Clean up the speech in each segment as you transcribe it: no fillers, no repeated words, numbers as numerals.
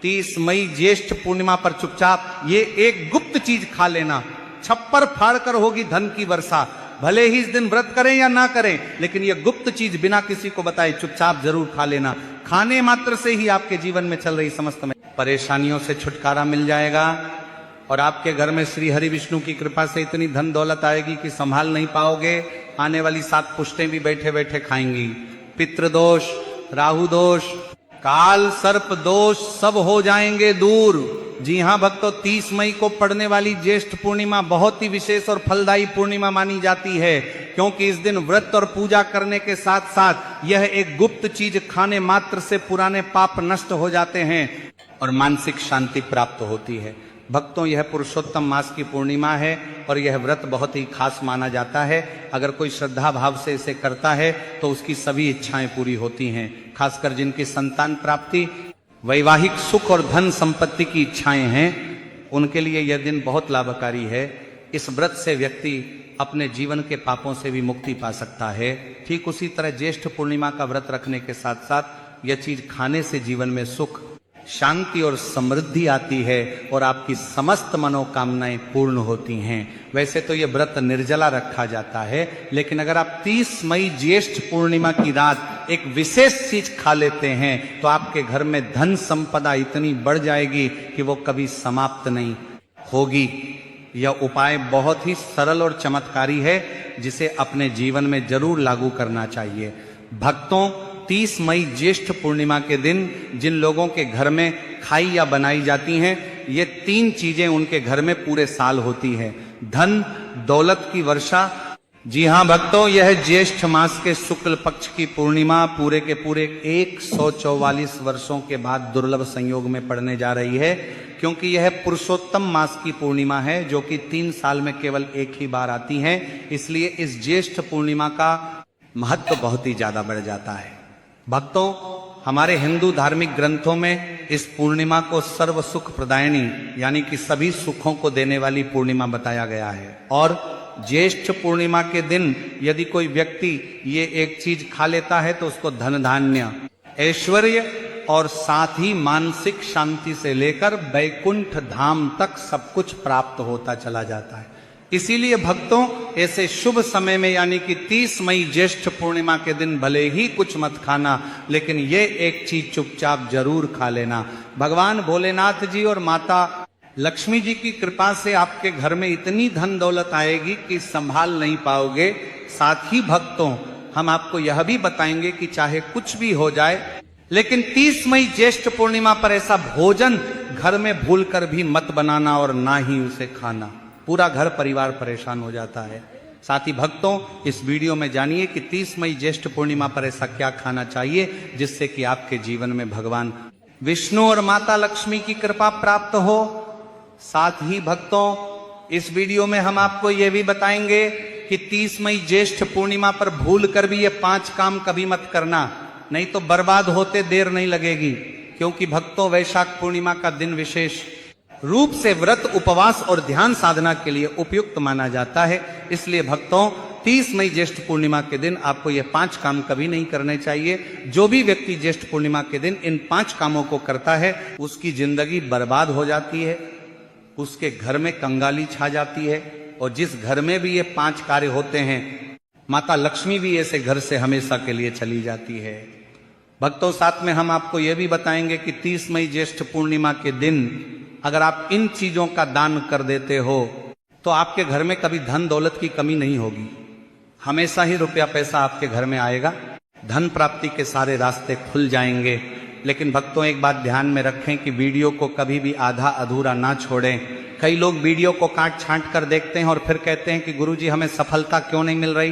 30 मई ज्येष्ठ पूर्णिमा पर चुपचाप ये एक गुप्त चीज खा लेना। छप्पर फाड़ कर होगी धन की वर्षा। भले ही इस दिन व्रत करें या ना करें, लेकिन ये गुप्त चीज बिना किसी को बताए चुपचाप जरूर खा लेना। खाने मात्र से ही आपके जीवन में चल रही समस्त परेशानियों से छुटकारा मिल जाएगा और आपके घर में श्री हरि विष्णु की कृपा से इतनी धन दौलत आएगी कि संभाल नहीं पाओगे। आने वाली 7 पुश्तें भी बैठे बैठे खाएंगी। पितृदोष, राहु दोष, काल सर्प दोष सब हो जाएंगे दूर। जी हां भक्तों, 30 मई को पड़ने वाली ज्येष्ठ पूर्णिमा बहुत ही विशेष और फलदायी पूर्णिमा मानी जाती है, क्योंकि इस दिन व्रत और पूजा करने के साथ साथ यह एक गुप्त चीज खाने मात्र से पुराने पाप नष्ट हो जाते हैं और मानसिक शांति प्राप्त होती है। भक्तों, यह पुरुषोत्तम मास की पूर्णिमा है और यह व्रत बहुत ही खास माना जाता है। अगर कोई श्रद्धा भाव से इसे करता है तो उसकी सभी इच्छाएं पूरी होती हैं। खासकर जिनकी संतान प्राप्ति, वैवाहिक सुख और धन संपत्ति की इच्छाएं हैं, उनके लिए यह दिन बहुत लाभकारी है। इस व्रत से व्यक्ति अपने जीवन के पापों से भी मुक्ति पा सकता है। ठीक उसी तरह ज्येष्ठ पूर्णिमा का व्रत रखने के साथ साथ यह चीज खाने से जीवन में सुख, शांति और समृद्धि आती है और आपकी समस्त मनोकामनाएं पूर्ण होती हैं। वैसे तो यह व्रत निर्जला रखा जाता है, लेकिन अगर आप 30 मई ज्येष्ठ पूर्णिमा की रात एक विशेष चीज खा लेते हैं तो आपके घर में धन संपदा इतनी बढ़ जाएगी कि वो कभी समाप्त नहीं होगी। यह उपाय बहुत ही सरल और चमत्कारी है, जिसे अपने जीवन में जरूर लागू करना चाहिए। भक्तों, 30 मई ज्येष्ठ पूर्णिमा के दिन जिन लोगों के घर में खाई या बनाई जाती हैं, ये 3 चीजें उनके घर में पूरे साल होती है। धन दौलत की वर्षा। जी हां भक्तों, यह ज्येष्ठ मास के शुक्ल पक्ष की पूर्णिमा पूरे के पूरे 144 वर्षों के बाद दुर्लभ संयोग में पड़ने जा रही है, क्योंकि यह पुरुषोत्तम मास की पूर्णिमा है जो कि 3 साल में केवल एक ही बार आती है। इसलिए इस ज्येष्ठ पूर्णिमा का महत्व बहुत ही ज्यादा बढ़ जाता है। भक्तों, हमारे हिंदू धार्मिक ग्रंथों में इस पूर्णिमा को सर्व सुख प्रदायिनी यानी कि सभी सुखों को देने वाली पूर्णिमा बताया गया है। और ज्येष्ठ पूर्णिमा के दिन यदि कोई व्यक्ति ये एक चीज खा लेता है तो उसको धन धान्य, ऐश्वर्य और साथ ही मानसिक शांति से लेकर वैकुंठ धाम तक सब कुछ प्राप्त होता चला जाता है। इसीलिए भक्तों, ऐसे शुभ समय में यानी कि 30 मई ज्येष्ठ पूर्णिमा के दिन भले ही कुछ मत खाना, लेकिन ये एक चीज चुपचाप जरूर खा लेना। भगवान भोलेनाथ जी और माता लक्ष्मी जी की कृपा से आपके घर में इतनी धन दौलत आएगी कि संभाल नहीं पाओगे। साथ ही भक्तों, हम आपको यह भी बताएंगे कि चाहे कुछ भी हो जाए, लेकिन 30 मई ज्येष्ठ पूर्णिमा पर ऐसा भोजन घर में भूलकर भी मत बनाना और ना ही उसे खाना। पूरा घर परिवार परेशान हो जाता है। साथ ही भक्तों, इस वीडियो में जानिए कि 30 मई ज्येष्ठ पूर्णिमा पर ऐसा क्या खाना चाहिए जिससे कि आपके जीवन में भगवान विष्णु और माता लक्ष्मी की कृपा प्राप्त हो। साथ ही भक्तों, इस वीडियो में हम आपको यह भी बताएंगे कि 30 मई ज्येष्ठ पूर्णिमा पर भूल कर भी ये 5 काम कभी मत करना, नहीं तो बर्बाद होते देर नहीं लगेगी। क्योंकि भक्तों, वैशाख पूर्णिमा का दिन विशेष रूप से व्रत, उपवास और ध्यान साधना के लिए उपयुक्त माना जाता है। इसलिए भक्तों, 30 मई ज्येष्ठ पूर्णिमा के दिन आपको ये 5 काम कभी नहीं करने चाहिए। जो भी व्यक्ति ज्येष्ठ पूर्णिमा के दिन इन 5 कामों को करता है, उसकी जिंदगी बर्बाद हो जाती है, उसके घर में कंगाली छा जाती है, और जिस घर में भी ये 5 कार्य होते हैं, माता लक्ष्मी भी ऐसे घर से हमेशा के लिए चली जाती है। भक्तों, साथ में हम आपको यह भी बताएंगे कि 30 मई ज्येष्ठ पूर्णिमा के दिन अगर आप इन चीजों का दान कर देते हो तो आपके घर में कभी धन दौलत की कमी नहीं होगी। हमेशा ही रुपया पैसा आपके घर में आएगा, धन प्राप्ति के सारे रास्ते खुल जाएंगे। लेकिन भक्तों, एक बात ध्यान में रखें कि वीडियो को कभी भी आधा अधूरा ना छोड़ें। कई लोग वीडियो को काट छांट कर देखते हैं और फिर कहते हैं कि गुरुजी हमें सफलता क्यों नहीं मिल रही।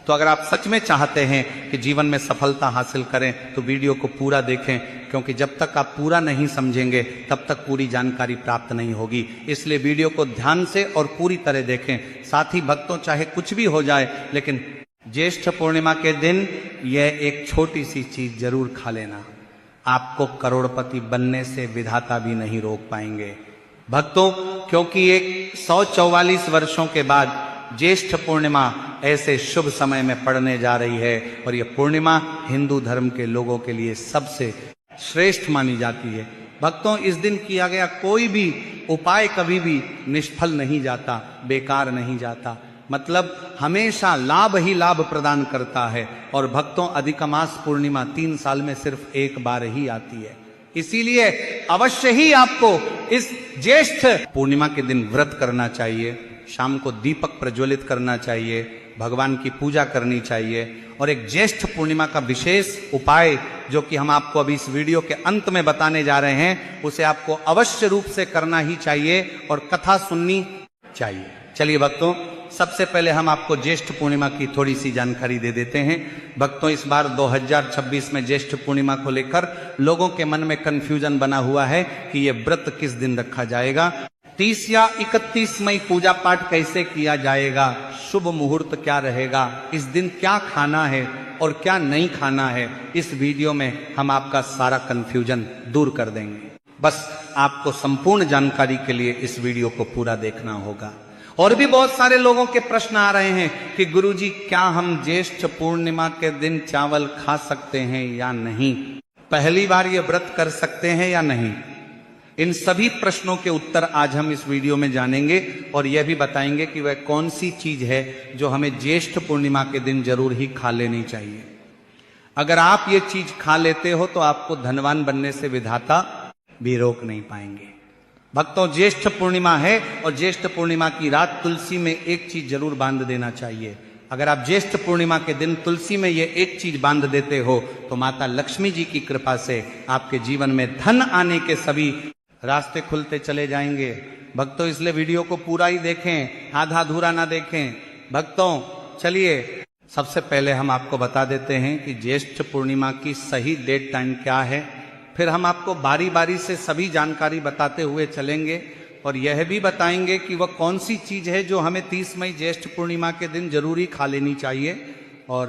तो अगर आप सच में चाहते हैं कि जीवन में सफलता हासिल करें तो वीडियो को पूरा देखें, क्योंकि जब तक आप पूरा नहीं समझेंगे तब तक पूरी जानकारी प्राप्त नहीं होगी। इसलिए वीडियो को ध्यान से और पूरी तरह देखें। साथ ही भक्तों, चाहे कुछ भी हो जाए, लेकिन ज्येष्ठ पूर्णिमा के दिन यह एक छोटी सी चीज जरूर खा लेना। आपको करोड़पति बनने से विधाता भी नहीं रोक पाएंगे भक्तों, क्योंकि एक 144 वर्षों के बाद ज्येष्ठ पूर्णिमा ऐसे शुभ समय में पड़ने जा रही है। और यह पूर्णिमा हिंदू धर्म के लोगों के लिए सबसे श्रेष्ठ मानी जाती है। भक्तों, इस दिन किया गया कोई भी उपाय कभी भी निष्फल नहीं जाता, बेकार नहीं जाता, मतलब हमेशा लाभ ही लाभ प्रदान करता है। और भक्तों, अधिकमास पूर्णिमा 3 साल में सिर्फ एक बार ही आती है, इसीलिए अवश्य ही आपको इस ज्येष्ठ पूर्णिमा के दिन व्रत करना चाहिए, शाम को दीपक प्रज्वलित करना चाहिए, भगवान की पूजा करनी चाहिए। और एक ज्येष्ठ पूर्णिमा का विशेष उपाय जो कि हम आपको अभी इस वीडियो के अंत में बताने जा रहे हैं, उसे आपको अवश्य रूप से करना ही चाहिए और कथा सुननी चाहिए। चलिए भक्तों, सबसे पहले हम आपको ज्येष्ठ पूर्णिमा की थोड़ी सी जानकारी दे देते हैं। भक्तों, इस बार 2026 में ज्येष्ठ पूर्णिमा को लेकर लोगों के मन में कंफ्यूजन बना हुआ है कि यह व्रत किस दिन रखा जाएगा, 30 या 31 मई पूजा पाठ कैसे किया जाएगा, शुभ मुहूर्त क्या रहेगा, इस दिन क्या खाना है और क्या नहीं खाना है। इस वीडियो में हम आपका सारा कंफ्यूजन दूर कर देंगे। बस आपको संपूर्ण जानकारी के लिए इस वीडियो को पूरा देखना होगा। और भी बहुत सारे लोगों के प्रश्न आ रहे हैं कि गुरुजी, क्या हम ज्येष्ठ पूर्णिमा के दिन चावल खा सकते हैं या नहीं, पहली बार ये व्रत कर सकते हैं या नहीं, इन सभी प्रश्नों के उत्तर आज हम इस वीडियो में जानेंगे और यह भी बताएंगे कि वह कौन सी चीज है जो हमें ज्येष्ठ पूर्णिमा के दिन जरूर ही खा लेनी चाहिए। अगर आप ये चीज खा लेते हो तो आपको धनवान बनने से विधाता भी रोक नहीं पाएंगे। भक्तों, ज्येष्ठ पूर्णिमा है और ज्येष्ठ पूर्णिमा की रात तुलसी में एक चीज जरूर बांध देना चाहिए। अगर आप ज्येष्ठ पूर्णिमा के दिन तुलसी में ये एक चीज बांध देते हो तो माता लक्ष्मी जी की कृपा से आपके जीवन में धन आने के सभी रास्ते खुलते चले जाएंगे। भक्तों, इसलिए वीडियो को पूरा ही देखें, आधा अधूरा ना देखें। भक्तों, चलिए सबसे पहले हम आपको बता देते हैं कि ज्येष्ठ पूर्णिमा की सही डेट टाइम क्या है, फिर हम आपको बारी बारी से सभी जानकारी बताते हुए चलेंगे और यह भी बताएंगे कि वह कौन सी चीज है जो हमें 30 मई ज्येष्ठ पूर्णिमा के दिन जरूरी खा लेनी चाहिए। और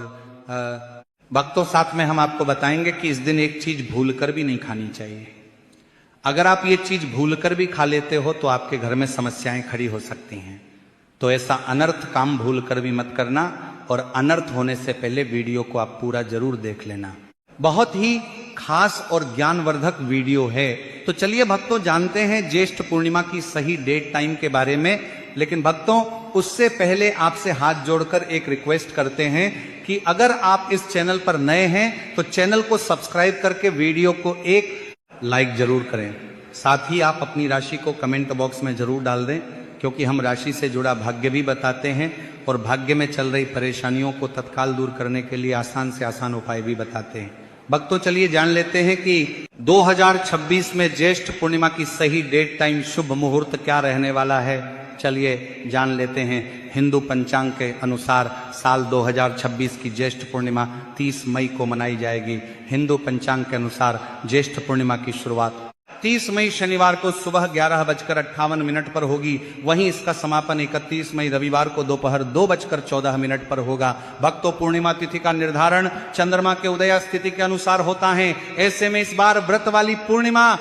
भक्तों, साथ में हम आपको बताएंगे कि इस दिन एक चीज भूल कर भी नहीं खानी चाहिए। अगर आप ये चीज भूल कर भी खा लेते हो तो आपके घर में समस्याएं खड़ी हो सकती हैं। तो ऐसा अनर्थ काम भूल कर भी मत करना और अनर्थ होने से पहले वीडियो को आप पूरा जरूर देख लेना। बहुत ही खास और ज्ञानवर्धक वीडियो है। तो चलिए भक्तों, जानते हैं ज्येष्ठ पूर्णिमा की सही डेट टाइम के बारे में। लेकिन भक्तों, उससे पहले आपसे हाथ जोड़कर एक रिक्वेस्ट करते हैं कि अगर आप इस चैनल पर नए हैं तो चैनल को सब्सक्राइब करके वीडियो को एक लाइक जरूर करें। साथ ही आप अपनी राशि को कमेंट बॉक्स में जरूर डाल दें, क्योंकि हम राशि से जुड़ा भाग्य भी बताते हैं और भाग्य में चल रही परेशानियों को तत्काल दूर करने के लिए आसान से आसान उपाय भी बताते हैं। भक्तों, चलिए जान लेते हैं कि 2026 में ज्येष्ठ पूर्णिमा की सही डेट टाइम, शुभ मुहूर्त क्या रहने वाला है। चलिए जान लेते हैं। हिंदू पंचांग के अनुसार साल 2026 की ज्येष्ठ पूर्णिमा 30 मई को मनाई जाएगी। हिंदू पंचांग के अनुसार ज्येष्ठ पूर्णिमा की शुरुआत 30 मई शनिवार को सुबह 11:58 पर होगी। वहीं इसका समापन 31 मई रविवार को दोपहर 2:14 पर होगा। भक्तों, पूर्णिमा तिथि का निर्धारण चंद्रमा के उदय स्थिति के अनुसार होता है। ऐसे में इस बार व्रत वाली पूर्णिमा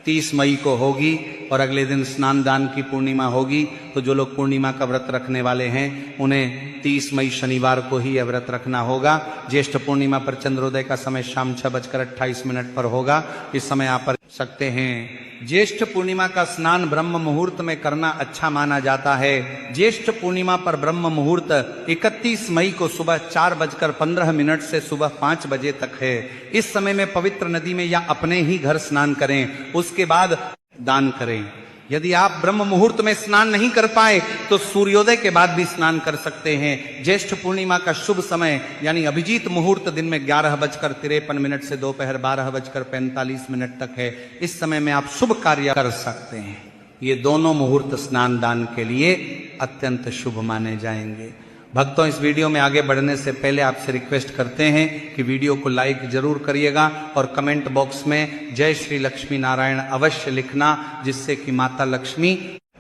30 मई को होगी और अगले दिन स्नान दान की पूर्णिमा होगी। तो जो लोग पूर्णिमा का व्रत रखने वाले हैं उन्हें 30 मई शनिवार को ही यह व्रत रखना होगा। ज्येष्ठ पूर्णिमा पर चंद्रोदय का समय शाम 6:28 पर होगा। इस समय आप कर सकते हैं। ज्येष्ठ पूर्णिमा का स्नान ब्रह्म मुहूर्त में करना अच्छा माना जाता है। ज्येष्ठ पूर्णिमा पर ब्रह्म मुहूर्त 31 मई को सुबह 4:15 से सुबह 5 बजे तक है। इस समय में पवित्र नदी में या अपने ही घर स्नान करें, उसके बाद दान करें। यदि आप ब्रह्म मुहूर्त में स्नान नहीं कर पाए तो सूर्योदय के बाद भी स्नान कर सकते हैं। ज्येष्ठ पूर्णिमा का शुभ समय यानी अभिजीत मुहूर्त दिन में 11:53 से दोपहर 12:45 तक है। इस समय में आप शुभ कार्य कर सकते हैं। ये दोनों मुहूर्त स्नान दान के लिए अत्यंत शुभ माने जाएंगे। भक्तों, इस वीडियो में आगे बढ़ने से पहले आपसे रिक्वेस्ट करते हैं कि वीडियो को लाइक जरूर करिएगा और कमेंट बॉक्स में जय श्री लक्ष्मी नारायण अवश्य लिखना, जिससे कि माता लक्ष्मी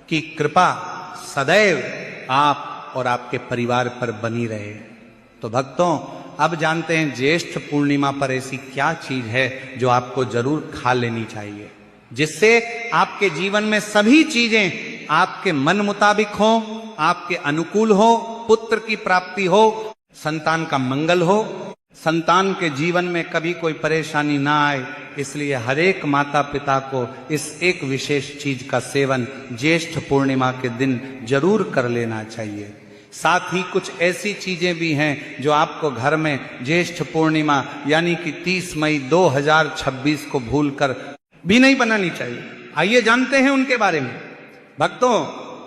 की कृपा सदैव आप और आपके परिवार पर बनी रहे। तो भक्तों, अब जानते हैं ज्येष्ठ पूर्णिमा पर ऐसी क्या चीज है जो आपको जरूर खा लेनी चाहिए, जिससे आपके जीवन में सभी चीजें आपके मन मुताबिक हो, आपके अनुकूल हो, पुत्र की प्राप्ति हो, संतान का मंगल हो, संतान के जीवन में कभी कोई परेशानी ना आए, इसलिए हर एक माता पिता को इस एक विशेष चीज का सेवन ज्येष्ठ पूर्णिमा के दिन जरूर कर लेना चाहिए। साथ ही कुछ ऐसी चीजें भी हैं जो आपको घर में ज्येष्ठ पूर्णिमा यानी कि 30 मई 2026 को भूलकर भी नहीं बनानी चाहिए। आइए जानते हैं उनके बारे में। भक्तों,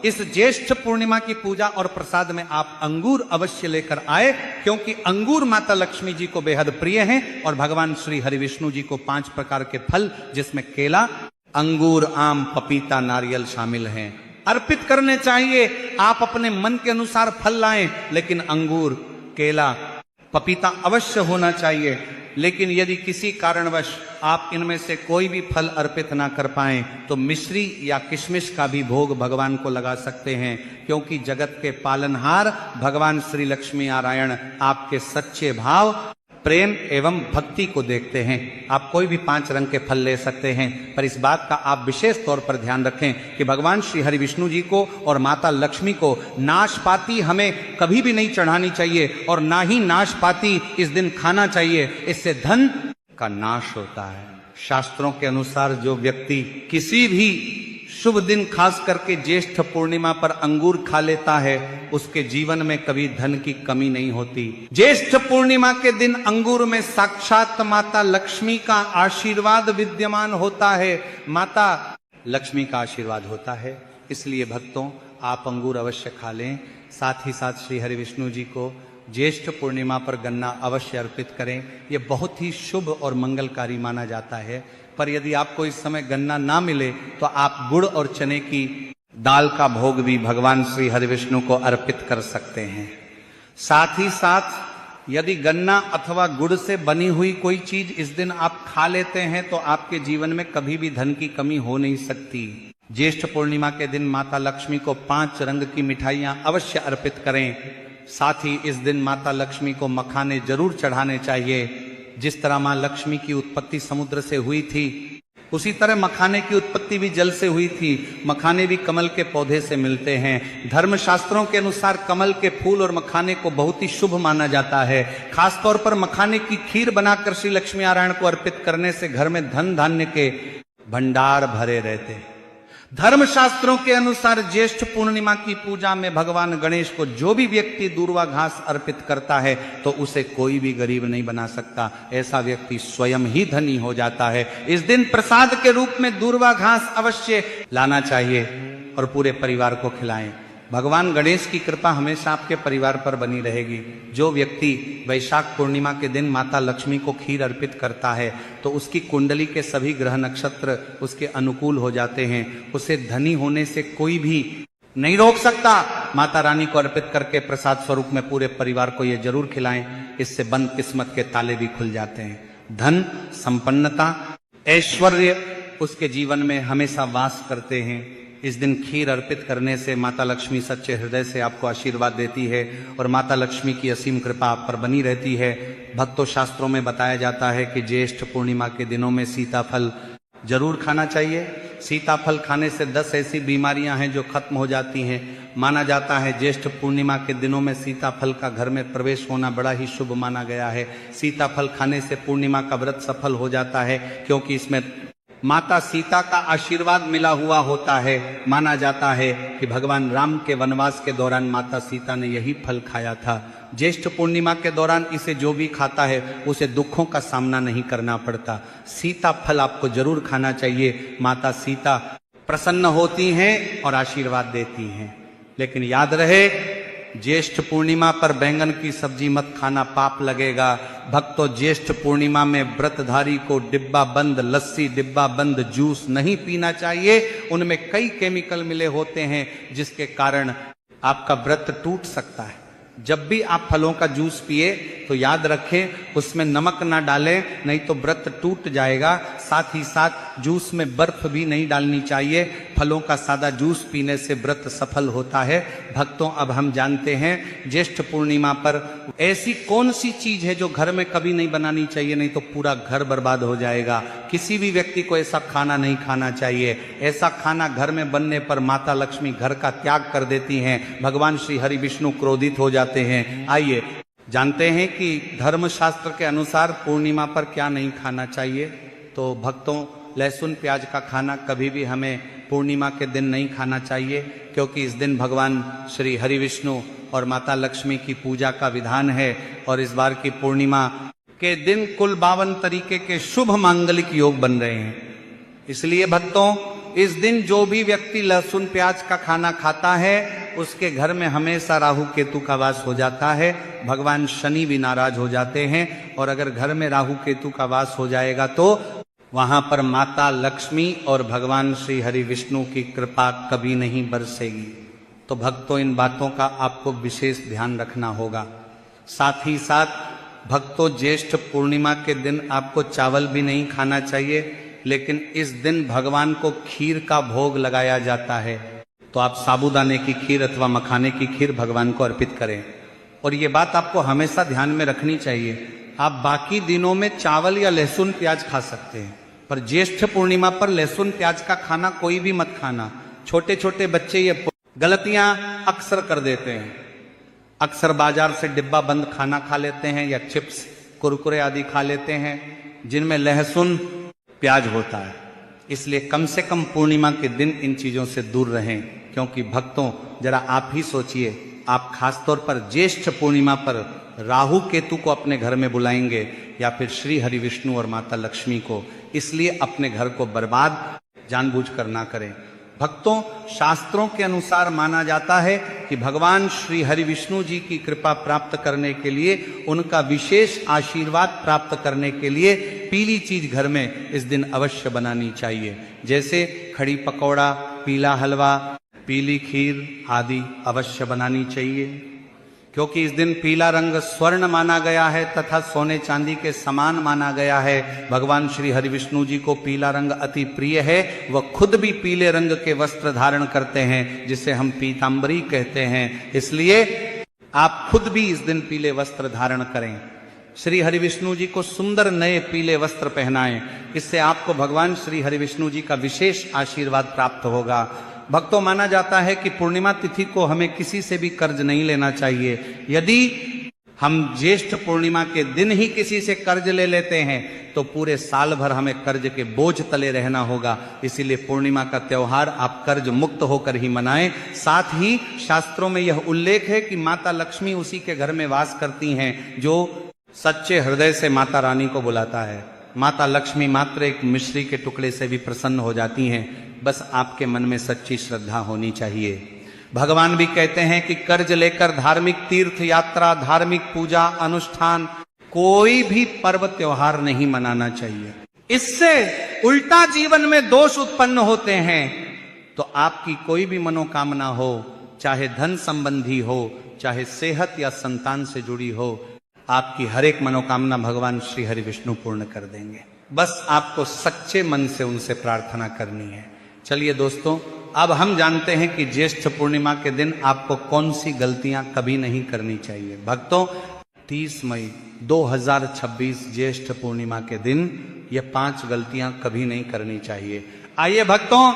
इस ज्येष्ठ पूर्णिमा की पूजा और प्रसाद में आप अंगूर अवश्य लेकर आए, क्योंकि अंगूर माता लक्ष्मी जी को बेहद प्रिय हैं और भगवान श्री हरि विष्णु जी को 5 प्रकार के फल जिसमें केला, अंगूर, आम, पपीता, नारियल शामिल हैं, अर्पित करने चाहिए। आप अपने मन के अनुसार फल लाएं, लेकिन अंगूर, केला, पपीता अवश्य होना चाहिए। लेकिन यदि किसी कारणवश आप इनमें से कोई भी फल अर्पित ना कर पाएं तो मिश्री या किशमिश का भी भोग भगवान को लगा सकते हैं, क्योंकि जगत के पालनहार भगवान श्री लक्ष्मी नारायण आपके सच्चे भाव, प्रेम एवं भक्ति को देखते हैं। आप कोई भी 5 रंग के फल ले सकते हैं, पर इस बात का आप विशेष तौर पर ध्यान रखें कि भगवान श्री हरि विष्णु जी को और माता लक्ष्मी को नाशपाती हमें कभी भी नहीं चढ़ानी चाहिए और ना ही नाशपाती इस दिन खाना चाहिए। इससे धन का नाश होता है। शास्त्रों के अनुसार जो व्यक्ति किसी भी शुभ दिन खास करके ज्येष्ठ पूर्णिमा पर अंगूर खा लेता है, उसके जीवन में कभी धन की कमी नहीं होती। ज्येष्ठ पूर्णिमा के दिन अंगूर में साक्षात माता लक्ष्मी का आशीर्वाद विद्यमान होता है, माता लक्ष्मी का आशीर्वाद होता है। इसलिए भक्तों, आप अंगूर अवश्य खा लें। साथ ही साथ श्री हरि विष्णु जी को ज्येष्ठ पूर्णिमा पर गन्ना अवश्य अर्पित करें। ये बहुत ही शुभ और मंगलकारी माना जाता है। पर यदि आपको इस समय गन्ना ना मिले तो आप गुड़ और चने की दाल का भोग भी भगवान श्री हरि विष्णु को अर्पित कर सकते हैं। साथ ही साथ यदि गन्ना अथवा गुड़ से बनी हुई कोई चीज इस दिन आप खा लेते हैं तो आपके जीवन में कभी भी धन की कमी हो नहीं सकती। ज्येष्ठ पूर्णिमा के दिन माता लक्ष्मी को 5 रंग की मिठाइयां अवश्य अर्पित करें। साथ ही इस दिन माता लक्ष्मी को मखाने जरूर चढ़ाने चाहिए। जिस तरह मां लक्ष्मी की उत्पत्ति समुद्र से हुई थी, उसी तरह मखाने की उत्पत्ति भी जल से हुई थी। मखाने भी कमल के पौधे से मिलते हैं। धर्मशास्त्रों के अनुसार कमल के फूल और मखाने को बहुत ही शुभ माना जाता है। खासतौर पर मखाने की खीर बनाकर श्री लक्ष्मी नारायण को अर्पित करने से घर में धन धान्य के भंडार भरे रहते हैं। धर्मशास्त्रों के अनुसार ज्येष्ठ पूर्णिमा की पूजा में भगवान गणेश को जो भी व्यक्ति दूर्वा घास अर्पित करता है तो उसे कोई भी गरीब नहीं बना सकता। ऐसा व्यक्ति स्वयं ही धनी हो जाता है। इस दिन प्रसाद के रूप में दूर्वा घास अवश्य लाना चाहिए और पूरे परिवार को खिलाएं। भगवान गणेश की कृपा हमेशा आपके परिवार पर बनी रहेगी। जो व्यक्ति वैशाख पूर्णिमा के दिन माता लक्ष्मी को खीर अर्पित करता है तो उसकी कुंडली के सभी ग्रह नक्षत्र उसके अनुकूल हो जाते हैं। उसे धनी होने से कोई भी नहीं रोक सकता। माता रानी को अर्पित करके प्रसाद स्वरूप में पूरे परिवार को ये जरूर खिलाएं। इससे बंद किस्मत के ताले भी खुल जाते हैं। धन, संपन्नता, ऐश्वर्य उसके जीवन में हमेशा वास करते हैं। इस दिन खीर अर्पित करने से माता लक्ष्मी सच्चे हृदय से आपको आशीर्वाद देती है और माता लक्ष्मी की असीम कृपा आप पर बनी रहती है। भक्तों, शास्त्रों में बताया जाता है कि ज्येष्ठ पूर्णिमा के दिनों में सीताफल जरूर खाना चाहिए। सीताफल खाने से 10 ऐसी बीमारियां हैं जो खत्म हो जाती हैं। माना जाता है ज्येष्ठ पूर्णिमा के दिनों में सीताफल का घर में प्रवेश होना बड़ा ही शुभ माना गया है। सीताफल खाने से पूर्णिमा का व्रत सफल हो जाता है, क्योंकि इसमें माता सीता का आशीर्वाद मिला हुआ होता है। माना जाता है कि भगवान राम के वनवास के दौरान माता सीता ने यही फल खाया था। ज्येष्ठ पूर्णिमा के दौरान इसे जो भी खाता है उसे दुखों का सामना नहीं करना पड़ता। सीता फल आपको जरूर खाना चाहिए। माता सीता प्रसन्न होती हैं और आशीर्वाद देती हैं। लेकिन याद रहे, ज्येष्ठ पूर्णिमा पर बैंगन की सब्जी मत खाना, पाप लगेगा। भक्तों, ज्येष्ठ पूर्णिमा में व्रतधारी को डिब्बा बंद लस्सी, डिब्बा बंद जूस नहीं पीना चाहिए। उनमें कई केमिकल मिले होते हैं जिसके कारण आपका व्रत टूट सकता है। जब भी आप फलों का जूस पिए तो याद रखें उसमें नमक ना डालें, नहीं तो व्रत टूट जाएगा। साथ ही साथ जूस में बर्फ भी नहीं डालनी चाहिए। फलों का सादा जूस पीने से व्रत सफल होता है। भक्तों, अब हम जानते हैं ज्येष्ठ पूर्णिमा पर ऐसी कौन सी चीज है जो घर में कभी नहीं बनानी चाहिए, नहीं तो पूरा घर बर्बाद हो जाएगा। किसी भी व्यक्ति को ऐसा खाना नहीं खाना चाहिए। ऐसा खाना घर में बनने पर माता लक्ष्मी घर का त्याग कर देती हैं। भगवान श्री हरि विष्णु क्रोधित हो जाते हैं। आइए जानते हैं कि धर्मशास्त्र के अनुसार पूर्णिमा पर क्या नहीं खाना चाहिए। तो भक्तों, लहसुन प्याज का खाना कभी भी हमें पूर्णिमा के दिन नहीं खाना चाहिए, क्योंकि इस दिन भगवान श्री हरि विष्णु और माता लक्ष्मी की पूजा का विधान है। और इस बार की पूर्णिमा के दिन कुल 52 तरीके के शुभ मांगलिक योग बन रहे हैं। इसलिए भक्तों, इस दिन जो भी व्यक्ति लहसुन प्याज का खाना खाता है उसके घर में हमेशा राहु केतु का वास हो जाता है, भगवान शनि भी नाराज हो जाते हैं। और अगर घर में राहु केतु का वास हो जाएगा तो वहां पर माता लक्ष्मी और भगवान श्री हरि विष्णु की कृपा कभी नहीं बरसेगी। तो भक्तों, इन बातों का आपको विशेष ध्यान रखना होगा। साथ ही साथ भक्तों, ज्येष्ठ पूर्णिमा के दिन आपको चावल भी नहीं खाना चाहिए, लेकिन इस दिन भगवान को खीर का भोग लगाया जाता है। तो आप साबूदाने की खीर अथवा मखाने की खीर भगवान को अर्पित करें। और ये बात आपको हमेशा ध्यान में रखनी चाहिए, आप बाकी दिनों में चावल या लहसुन प्याज खा सकते हैं, पर ज्येष्ठ पूर्णिमा पर लहसुन प्याज का खाना कोई भी मत खाना। छोटे छोटे बच्चे ये गलतियां अक्सर कर देते हैं, अक्सर बाजार से डिब्बा बंद खाना खा लेते हैं या चिप्स कुरकुरे आदि खा लेते हैं जिनमें लहसुन प्याज होता है। इसलिए कम से कम पूर्णिमा के दिन इन चीजों से दूर रहें, क्योंकि भक्तों, जरा आप ही सोचिए, आप खासतौर पर ज्येष्ठ पूर्णिमा पर राहु केतु को अपने घर में बुलाएंगे या फिर श्री हरि विष्णु और माता लक्ष्मी को, इसलिए अपने घर को बर्बाद जानबूझकर ना करें। भक्तों, शास्त्रों के अनुसार माना जाता है कि भगवान श्री हरि विष्णु जी की कृपा प्राप्त करने के लिए, उनका विशेष आशीर्वाद प्राप्त करने के लिए पीली चीज घर में इस दिन अवश्य बनानी चाहिए, जैसे खड़ी पकौड़ा, पीला हलवा, पीली खीर आदि अवश्य बनानी चाहिए। क्योंकि इस दिन पीला रंग स्वर्ण माना गया है तथा सोने चांदी के समान माना गया है। भगवान श्री हरि विष्णु जी को पीला रंग अति प्रिय है, वह खुद भी पीले रंग के वस्त्र धारण करते हैं, जिसे हम पीतांबरी कहते हैं। इसलिए आप खुद भी इस दिन पीले वस्त्र धारण करें, श्री हरि विष्णु जी को सुंदर नए पीले वस्त्र पहनाएं, इससे आपको भगवान श्री हरि विष्णु जी का विशेष आशीर्वाद प्राप्त होगा। भक्तों, माना जाता है कि पूर्णिमा तिथि को हमें किसी से भी कर्ज नहीं लेना चाहिए। यदि हम ज्येष्ठ पूर्णिमा के दिन ही किसी से कर्ज ले लेते हैं तो पूरे साल भर हमें कर्ज के बोझ तले रहना होगा। इसीलिए पूर्णिमा का त्योहार आप कर्ज मुक्त होकर ही मनाएं। साथ ही शास्त्रों में यह उल्लेख है कि माता लक्ष्मी उसी के घर में वास करती हैं जो सच्चे हृदय से माता रानी को बुलाता है। माता लक्ष्मी मात्र एक मिश्री के टुकड़े से भी प्रसन्न हो जाती हैं, बस आपके मन में सच्ची श्रद्धा होनी चाहिए। भगवान भी कहते हैं कि कर्ज लेकर धार्मिक तीर्थ यात्रा, धार्मिक पूजा अनुष्ठान, कोई भी पर्व त्योहार नहीं मनाना चाहिए। इससे उल्टा जीवन में दोष उत्पन्न होते हैं। तो आपकी कोई भी मनोकामना हो, चाहे धन संबंधी हो, चाहे सेहत या संतान से जुड़ी हो, आपकी हर एक मनोकामना भगवान श्री हरि विष्णु पूर्ण कर देंगे। बस आपको सच्चे मन से उनसे प्रार्थना करनी है। चलिए दोस्तों, अब हम जानते हैं कि ज्येष्ठ पूर्णिमा के दिन आपको कौन सी गलतियां कभी नहीं करनी चाहिए। भक्तों, 30 मई 2026 ज्येष्ठ पूर्णिमा के दिन ये 5 गलतियां कभी नहीं करनी चाहिए। आइए भक्तों,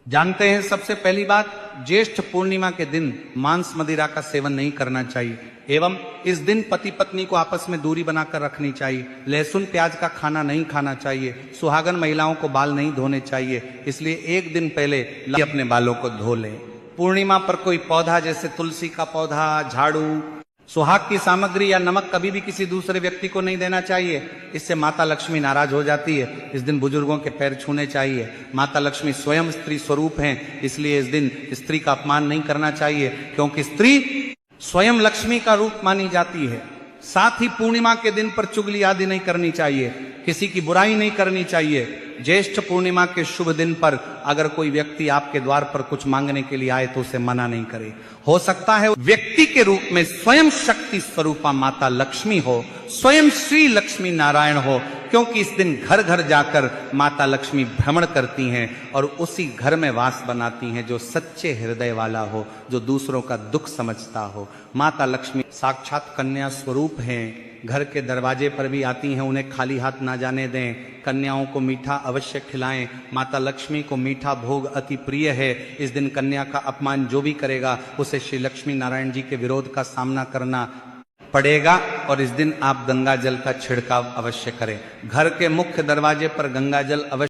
जानते हैं सबसे पहली बात, ज्येष्ठ पूर्णिमा के दिन मांस मदिरा का सेवन नहीं करना चाहिए, एवं इस दिन पति पत्नी को आपस में दूरी बनाकर रखनी चाहिए। लहसुन प्याज का खाना नहीं खाना चाहिए। सुहागन महिलाओं को बाल नहीं धोने चाहिए, इसलिए एक दिन पहले अपने बालों को धो लें। पूर्णिमा पर कोई पौधा जैसे तुलसी का पौधा, झाड़ू, सुहाग की सामग्री या नमक कभी भी किसी दूसरे व्यक्ति को नहीं देना चाहिए, इससे माता लक्ष्मी नाराज हो जाती है। इस दिन बुजुर्गों के पैर छूने चाहिए। माता लक्ष्मी स्वयं स्त्री स्वरूप हैं, इसलिए इस दिन स्त्री का अपमान नहीं करना चाहिए, क्योंकि स्त्री स्वयं लक्ष्मी का रूप मानी जाती है। साथ ही पूर्णिमा के दिन पर चुगली आदि नहीं करनी चाहिए, किसी की बुराई नहीं करनी चाहिए। ज्येष्ठ पूर्णिमा के शुभ दिन पर अगर कोई व्यक्ति आपके द्वार पर कुछ मांगने के लिए आए तो उसे मना नहीं करे। हो सकता है व्यक्ति के रूप में स्वयं शक्ति स्वरूपा माता लक्ष्मी हो, स्वयं श्री लक्ष्मी नारायण हो, क्योंकि इस दिन घर घर जाकर माता लक्ष्मी भ्रमण करती हैं और उसी घर में वास बनाती हैं जो सच्चे हृदय वाला हो, जो दूसरों का दुख समझता हो। माता लक्ष्मी साक्षात कन्या स्वरूप हैं, घर के दरवाजे पर भी आती हैं, उन्हें खाली हाथ ना जाने दें। कन्याओं को मीठा अवश्य खिलाएं। माता लक्ष्मी को मीठा भोग अति प्रिय है। इस दिन कन्या का अपमान जो भी करेगा उसे श्री लक्ष्मी नारायण जी के विरोध का सामना करना पड़ेगा और इस दिन आप गंगा जल का छिड़काव अवश्य करें। घर के मुख्य दरवाजे पर गंगा जल अवश्य